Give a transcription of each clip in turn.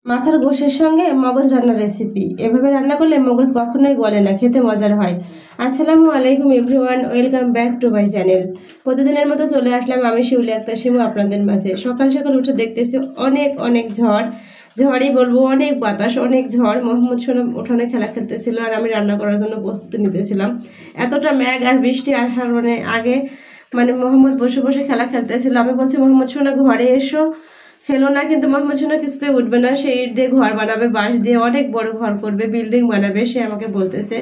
মাথার গোশের সঙ্গে মগজ রান্নার রেসিপি। এভাবে রান্না করলে মগজ কখনোই গলে না, খেতে মজার হয়। আসসালামু আলাইকুম everyone, welcome back to my channel. প্রতিদিনের মতো চলে আসলাম আমি শিউলি আক্তার শিমু আপনাদের মাঝে। সকাল সকাল উঠে দেখতেছি অনেক ঝড়ই বলবো, অনেক বাতাস, অনেক ঝড়। মোহাম্মদ সোনাম উঠানে খেলা খেলতেছিল আর আমি রান্না করার জন্য প্রস্তুতি নিতেছিলাম। এতটা মেঘ আর বৃষ্টি আসার আগে মোহাম্মদ বসে বসে খেলা খেলতেছিল। আমি বলছি মোহাম্মদ সোনা ঘরে এসো, খেলো না, কিন্তু মোহাম্মদ সোনা কিছুতে উঠবে না। সে ইট দিয়ে ঘর বানাবে, বাঁশ দিয়ে অনেক বড় ঘর করবে, বিল্ডিং বানাবে। সে আমাকে বলতেছে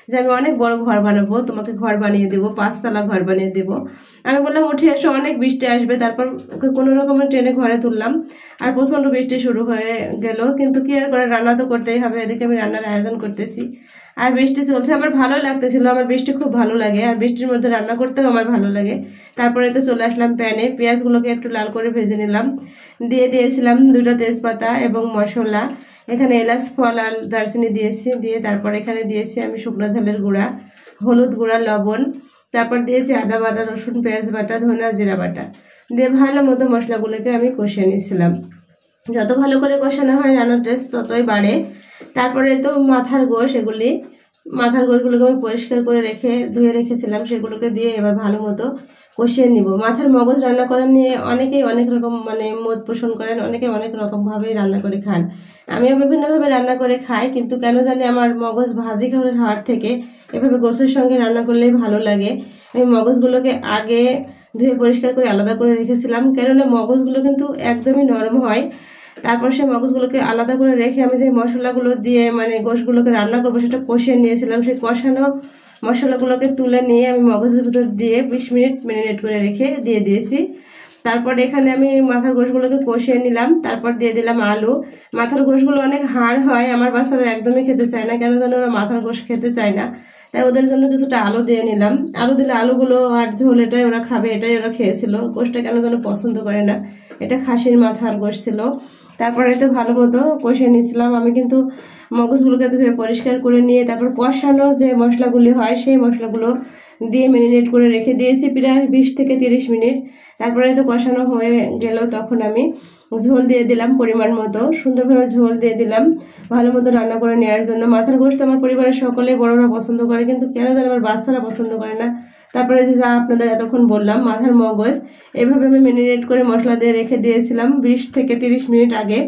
যে আমি অনেক বড় ঘর বানাবো, তোমাকে ঘর বানিয়ে দেবো, 5 তলা ঘর বানিয়ে দেবো। আমি বললাম উঠে এসো, অনেক বৃষ্টি আসবে। তারপর ওকে কোনো রকমের ট্রেনে ঘরে তুললাম আর প্রচন্ড বৃষ্টি শুরু হয়ে গেল। কিন্তু কি আর করে, রান্না তো করতেই হবে। এদিকে আমি রান্নার আয়োজন করতেছি আর বৃষ্টি চলছে। আমার ভালো লাগতেছিল, আমার বৃষ্টি খুব ভালো লাগে আর বৃষ্টির মধ্যে রান্না করতেও আমার ভালো লাগে। তারপরে তো চলে আসলাম প্যানে, পেঁয়াজগুলোকে একটু লাল করে ভেজে নিলাম। দিয়ে দিয়েছিলাম 2টা তেজপাতা এবং মশলা। এখানে এলাচ, ফল আর দারচিনি দিয়েছি। দিয়ে তারপর এখানে দিয়েছি আমি শুকনো ঝালের গুঁড়া, হলুদ গুঁড়া, লবণ। তারপর দিয়েছি আদা বাটা, রসুন পেঁয়াজ বাটা, ধনিয়া জিরা বাটা। দিয়ে ভালো মতো মশলাগুলোকে আমি কষিয়ে নিয়েছিলাম। যত ভালো করে কষানো হয় রান্নার টেস্ট ততই বাড়ে। তারপরে তো মাথার গোশগুলোকে আমি পরিষ্কার করে ধুয়ে রেখেছিলাম, সেগুলোকে দিয়ে এবার ভালো মতো কষিয়ে নিব। মাথার মগজ রান্না করার নিয়ে অনেকেই অনেক রকম মত পোষণ করেন, অনেকে অনেক রকমভাবেই রান্না করে খান। আমিও বিভিন্নভাবে রান্না করে খাই, কিন্তু কেন জানি আমার মগজ ভাজি করে খাওয়ার থেকে এভাবে গোশের সঙ্গে রান্না করলেই ভালো লাগে। আমি মগজগুলোকে আগে ধুয়ে পরিষ্কার করে আলাদা করে রেখেছিলাম, কেননা মগজগুলো কিন্তু একদমই নরম হয়। তারপর সেই মগজগুলোকে আলাদা করে রেখে আমি যে মশলাগুলো দিয়ে গোশগুলোকে রান্না করবো সেটা কষিয়ে নিয়েছিলাম। সেই কষানো মশলাগুলোকে তুলে নিয়ে আমি মগজের ভিতর দিয়ে 20 মিনিট ম্যারিনেট করে রেখে দিয়ে দিয়েছি। তারপর এখানে আমি মাথার গোশগুলোকে কষিয়ে নিলাম। তারপর দিয়ে দিলাম আলু। মাথার গোশগুলো অনেক হাড় হয়, আমার বাচ্চারা একদমই খেতে চায় না, কেন যেন ওরা মাথার গোশ খেতে চায় না। তাই ওদের জন্য কিছুটা আলু দিয়ে নিলাম। আলু দিলে আলুগুলো আর ঝোল এটাই ওরা খাবে, এটাই ওরা খেয়েছিল। গোশটা কেন যেন পছন্দ করে না, এটা খাসির মাথার গোশ ছিল। তারপরে এতে ভালো মতো কষিয়ে নিয়েছিলাম। আমি কিন্তু মগজগুলোকে ধুয়ে পরিষ্কার করে নিয়ে তারপর কষানো যে মশলাগুলি হয় সেই মশলাগুলো দিয়ে ম্যারিনেট করে রেখে দিয়েছি প্রায় 20 থেকে 30 মিনিট। তারপরে তো কষানো হয়ে গেল, তখন আমি ঝোল দিয়ে দিলাম পরিমাণ মতো, সুন্দরভাবে ঝোল দিয়ে দিলাম ভালো মতো রান্না করে নেওয়ার জন্য। মাথার গোশত আমার পরিবারের সকলে বড়রা পছন্দ করে, কিন্তু কেন জানি আমার বাচ্চারা পছন্দ করে না। তারপরে যা আপনাদের এতক্ষণ বললাম, মাথার মগজ এভাবে আমি ম্যারিনেট করে মশলা দিয়ে রেখে দিয়েছিলাম 20 থেকে 30 মিনিট আগে।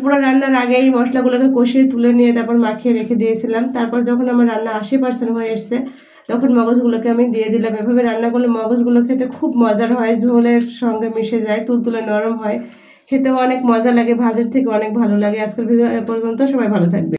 পুরো রান্নার আগে এই মশলাগুলোকে কষিয়ে তুলে নিয়ে তারপর মাখিয়ে রেখে দিয়েছিলাম। তারপর যখন আমার রান্না 80% হয়ে এসছে তখন মগজগুলোকে আমি দিয়ে দিলাম। এভাবে রান্না করলে মগজগুলো খেতে খুব মজার হয়, ঝোলের সঙ্গে মিশে যায়, তুলতুলে নরম হয়, খেতেও অনেক মজা লাগে, ভাজির থেকে অনেক ভালো লাগে। আজকের ভিডিও এ পর্যন্ত, সবাই ভালো থাকবে।